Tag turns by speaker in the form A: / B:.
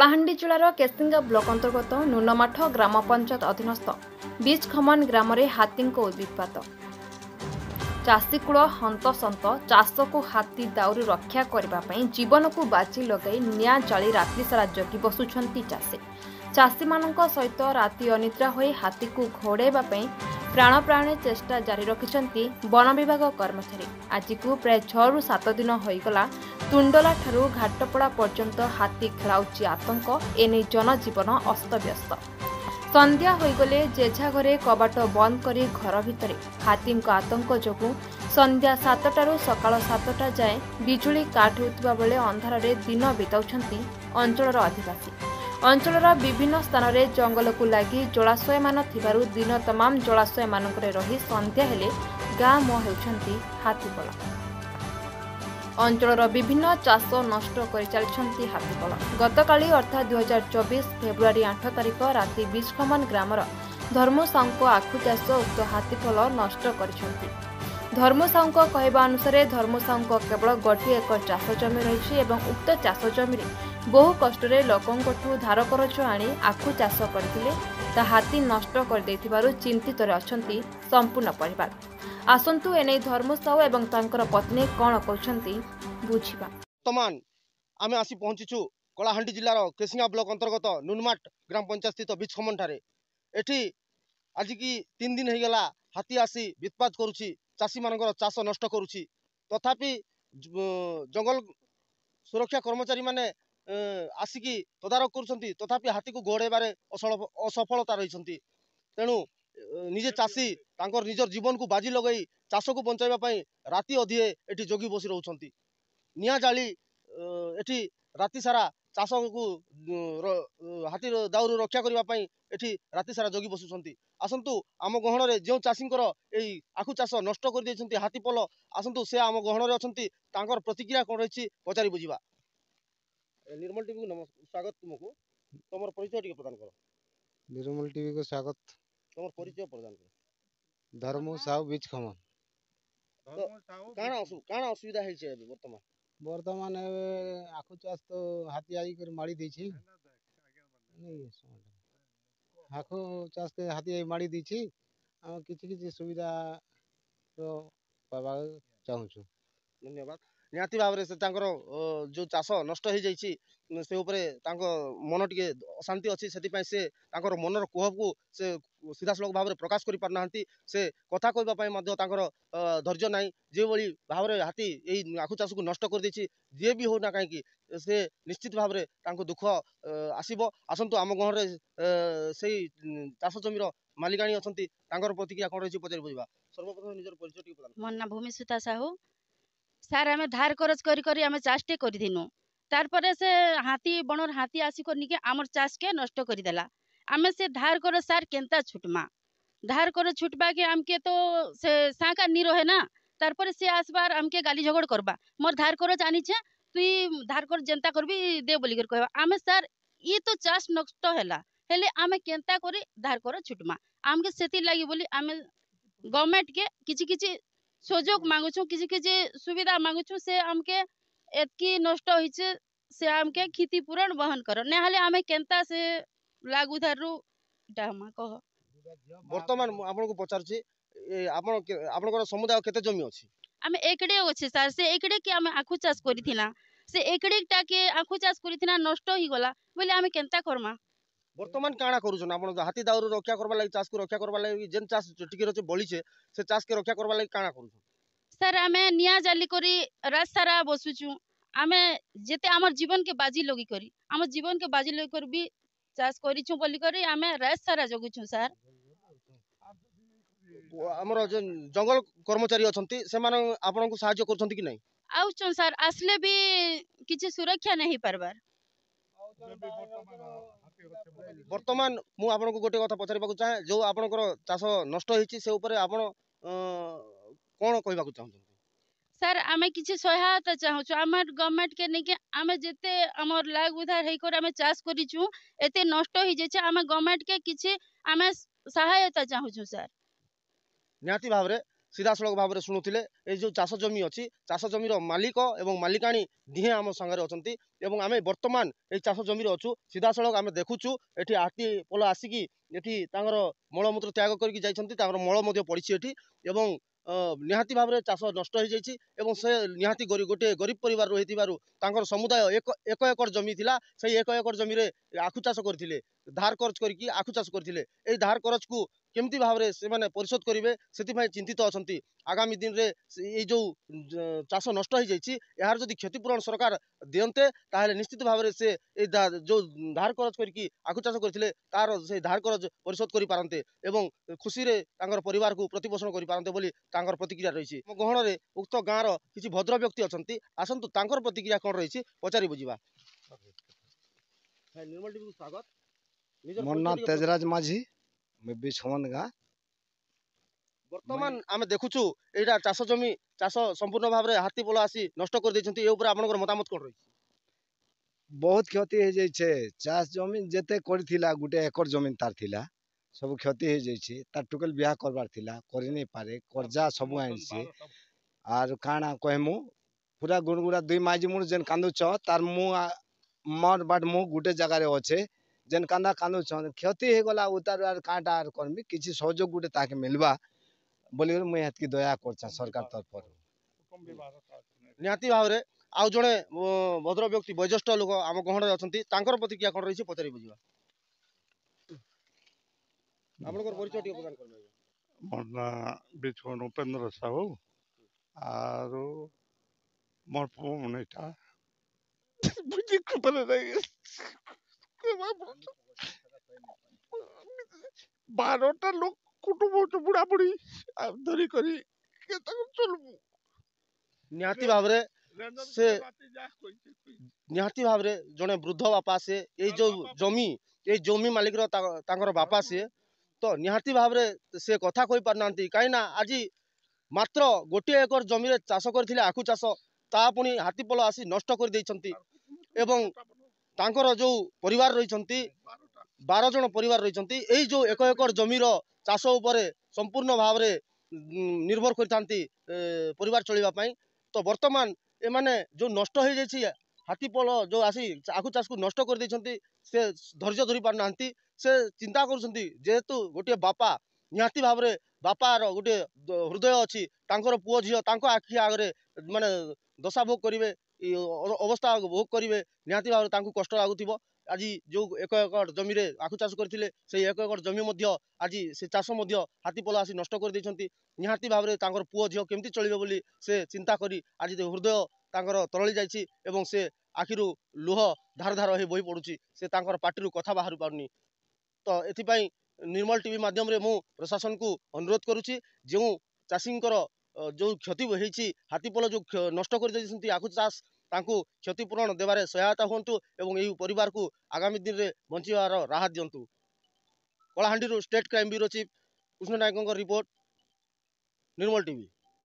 A: Kalahandi जिलार Kesinga block अंतर्गत नुनमाठ ग्राम पंचायत अधीनस्थ बीच खमन ग्राम हाथी उत्पात चाषीकूल हंतसंत चाष को हाथी दाउरी रक्षा करने जीवन को बाजी लगे निया जाली राति सारा जगी बसुंट चाषी चाषी मान सहित राति अनिद्रा हो हाथी को घोड़ाइवा प्राणप्राणे चेष्टा जारी रखिंट वन विभाग कर्मचारी आज को प्राय 6 ରୁ 7 दिन होगला तुंडला ठारू घाटपड़ा पर्यंत हाथी खेलाउची आतंक एने जनजीवन अस्तव्यस्त संध्या होगले जेझा घरे कबाट बंद करी घर भितर हाथी आतंक जोगु संध्या 7टारू सकाळ 7टा जाए बिजुली काट होता बेले अंधार दिन बिताउछंती अंचलर अधिवासी अंचलर विभिन्न स्थान में जंगल को लगी जलाशय मान थिबारु दिन तमाम जलाशय मानकरे रही संध्या हेले गाँ मुह होउछंती हाथीपल अंचलर विभिन्न चाष नष्ट कर चलती हाथीपल गतकाली अर्थात 2024 फेब्रुआरी 8 तारिख राति बीचखमन ग्रामर धर्मसाऊ आखु चाष उक्त हाथीपल नष्ट कर धर्मसाऊ कहवा अनुसार धर्मसाऊ केवल गोटे एकर चाष जमी रही उक्त चाष जमी बहु कष्टरे लोकंठू धार करज आनी आखु चाष करते हाथी नष्ट कर चिंतित अछंती संपूर्ण परिवार आसंतु एने धर्मसाऊ एवं तांकर पत्नी कौन कहते बुझा
B: वर्तमान आम आसी पहुंचीचु कलाहांडी जिलार केसिंगा ब्लॉक अंतर्गत नुनमाट ग्राम पंचायत स्थित बीचखमन ठारे एठी आज की 3 दिन होगला हाथी आसी वित्पात करुछि चाषी मानकर चाष नष्ट करुछि तथापि जंगल सुरक्षा कर्मचारी माने आसिकी तदारक करुछंती तथापि हाथी को घोड़ाइबारे असफलता रही तेणु निजे चाषी तांकर निजर जीवन को बाजी लगई चाष को बंचाइबा पई राति अधिए एठी जोगी बसी रहउछंती निया जाली एठी राति सारा चाष को हाथी दाउरू रक्षा करबा पई एठी राति सारा जोगी बसुछंती आसंतु आम गहण रे जो चाषींकर एई आखु चाष नष्ट कर देछंती हाथी पल आसंतु से आम गहण रे अछंती तांकर प्रतिक्रिया कोन रहिछि पचारि बुझिबा। निर्मल टीवी को स्वागत तुमको तुम परिचय टी प्रदान कर।
C: निर्मल टीवी को स्वागत।
B: तुम परिचय प्रदान कर।
C: धर्म साहू बीच खमन
B: काना असुविधा है वर्तमान
C: वर्तमान आखु चाष तो हाथी आई कर मारी देछि आखु चाष के हाथी आई मारी देछि आ किछि किछि सुविधा तो पाबा चाहूछु।
B: धन्यवाद। निहाती भाव से जो चाष नष्ट हो जाइए से उपरे मन टे अशांति अच्छी से मनर कुह को से सीधासलख भाव में प्रकाश कर पारना से कथा कहवाई धैर्य ना जो भाव में हाथी यही आखु चाष को नष्ट कर देछि जी भी होना कहीं से निश्चित भाव में दुख आसब आसतु आम गहर से चाष जमीर मालिकाणी अच्छा प्रतिक्रिया कौन रही पचार बुझा। सर्वप्रथम निजर परिचय प्रदान।
D: मो ना भूमिसुता साहू सार आम धार करज करी आम चाषटे करदिनु तारपरे से हाथी बणर हाथी आसिक निके आमर चाष के नष्ट करदेला आमे से धार कर सार केनता छुटमा धार कर छुटबा के आमके तो से साका नी रहे ना तारपरे से आसबार आमके गाली झगड़ करबा मोर धार कर जानी छे तुई धार कर जनता करबी दे बोली कर कहबा आमे सार ई तो चाष नष्ट हैला हेले आमे केनता करी धार कर छुटमा आमके सेति लागि बोली आमे गवर्नमेंट के किछि किछि सुजोग मांगुछु किसी किसी सुविधा मांगुछु से आमके एतकी नष्ट होइछे से आमके क्षतिपूरण वहन कर नेहाले आमे केनता से लागू धारू डामा कह।
B: वर्तमान आपन को पचारछि आपन समुदाय केते जमी अछि
D: आमे एकड़े अछि सर से एकड़े के आमे आखु चाष करिथिना से एकड़े टा के आखु चाष करिथिना नष्ट ही गला बोले आमे केनता करमा।
B: वर्तमान काଣା करूछन आपन हाथी दाउरू रक्षा करबा लागि चाष को रक्षा करबा लागि जेन चाष टिके रचे बलिछे से चाष के रक्षा करबा लागि काଣା करूछन
D: सर आमे निया जाली करी रात सारा बसुछु आमे जेते हमर जीवन के बाजी लगी करी हमर जीवन के बाजी लगी कर भी चाष करिछु बोली करी आमे रात सारा जगुछु सर।
B: हमर जे जंगल कर्मचारी अछंती से माने आपन को सहायता करछंती कि नै
D: आउछन सर आसले भी किछि सुरक्षा नहीं परबार।
B: वर्तमान मु आपन को गोटे कथा पचारिबा चाहे जो आपनकर चाष नष्ट होइछि से ऊपर आपन कोन कहबा चाहू
D: सर आमे किछि सहायता चाहूछु हमर गवर्नमेंट के नै के आमे जेते हमर लाग उधार हेइ कर आमे चाष करिछु एते नष्ट होई जेछे आमे गवर्नमेंट के किछि आमे सहायता चाहूछु सर।
B: निहाती भाव रे सीधासलख भाव में शुणुले ये जो चाष जमी अच्छी चाष जमीर मालिक और मालिकाणी दिहे आम सागर अच्छा आम बर्तमान ये चाष जमी अच्छु सीधासलख आम देखुचु ये हाथी पल आसिकी ये मलमूत्र त्याग कर मल पड़ी एवं निहाती भाव में चाष नष्ट हो जाइए से निहाती गोटे गरीब परिवार रही समुदाय एक एकर जमी थिला से एक एकर जमी आखु चाष करते धार कर्ज करके आखु चाष करते धार कर्ज को केमती भाव में से परिशोध करेंगे से चिंतित अच्छा आगामी दिन में ये जो चाष नष्ट हो जाइए यार जदि क्षतिपूरण सरकार दियंते ताहले निश्चित भाव में से जो धार कर्ज करके आखु चाष करते तार से धार कर्ज परिशोध कर पारते एवं खुशी रे तांकर परिवार को प्रतिपोषण कर पारते बोली तांकर प्रतिक्रिया रही गहन में उक्त गाँव किसी भद्र व्यक्ति अच्छा आसतु तांकर प्रतिक्रिया कौन रही पचारि बुझा निर्मल टीवी को स्वागत
E: मोर ना तेजराज माझी मैं बिछवन गाँ
B: बर्तमान आम देखुचु यहाँ चाष जमी चाष संपूर्ण भाव में हाथी पल आसी नष्ट कर आपन मतामत कौन रही
E: बहुत क्षति हो जाइए चाष जमीन जेते करथिला गुटे एकर जमीन तार थिला सब क्षति हो जाइए तार टुकेल बिहा करबार थिला करि नहीं पारे कर्जा सब आइछे आर काना कहमु पूरा गुणगुड़ा दुई माजी मुर जेन कांदुच तार मु मोर बाट मु गुटे जगह रे अच्छे जेन कांदा कांदुच क्षति हो गला उतार आर कांटा आर करमी किछि सहयोग गुटे ताके मिलबा बोली मुई हेतकी दया करछा सरकार तरफ
B: निहाती भाव में आउ जड़े भद्र व्यक्ति वयोज्येष्ठ लोक आम गहन अच्छा प्रतिक्रिया कौन रही पचारि बुझा आपनकर परिचय टिके प्रदान करबे
F: मोर ना बिछवन उपेंद्र साहू आरो मोर पुमनेटा बुद्धि कृपा रही 12टा लोक कुटुंब बुढ़ा बुढ़ी धरी करी चलबू
B: निहाती भाव में से निहाती भाव में जड़े वृद्ध बापा से ये जमी मालिक बापा से तो निहाती भाव में से कथा कही पारना कहीं आज मात्र गोटे एकर जमी चाष करथिले आखु चाष ता पुणी हाथी पल आसी नष्ट कर देइछंती एवं तांकर जो परिवार रही 12 जन परिवार रही जो एक एकर जमीर चाष उपरे संपूर्ण भाव में निर्भर करथांती परिवार चलवाई तो वर्तमान एमाने जो नष्ट हो जाइए हाथी पल जो आसी आखु चाष को नष्ट कर देइछंती से धैर्य धरी पारना से चिंता करुछंती जेहेतु गोटे बापा निहाती भाव में बापार गोटे हृदय अच्छी तांकर पुओ झील तांको आखि आगे माने दशा भोग करेंगे अवस्था भोग करेंगे निहाती भाव में कष्ट लगुव आज जो एक एकर जमी आखु चाष करते से एक एकर जमी आज से चाष हाथी पल आसी नष्ट कर देइछंती निहाती भाव में पुओ झील केमती चलिबे बोली से चिंता करी आज हृदय तांकर तरली जाइछि एवं से आखिरु लुह धार धार हो बही पड़ुछि से तांकर पाटिरु कथा बाहर पारुनी तो एथिपाई निर्मल टीवी माध्यम रे मु प्रशासन को अनुरोध करुछि जो चाषींकर जो क्षति होइछि हाथी पल जो नष्ट कर देइछंती आखु चाष तांको क्षतिपूरण देवारे सहायता होंतु एवं एही परिवार को आगामी दिन रे बंचिबार राहत दियंतु Kalahandi state crime bureau chief Krishna Nayak report Nirmal TV.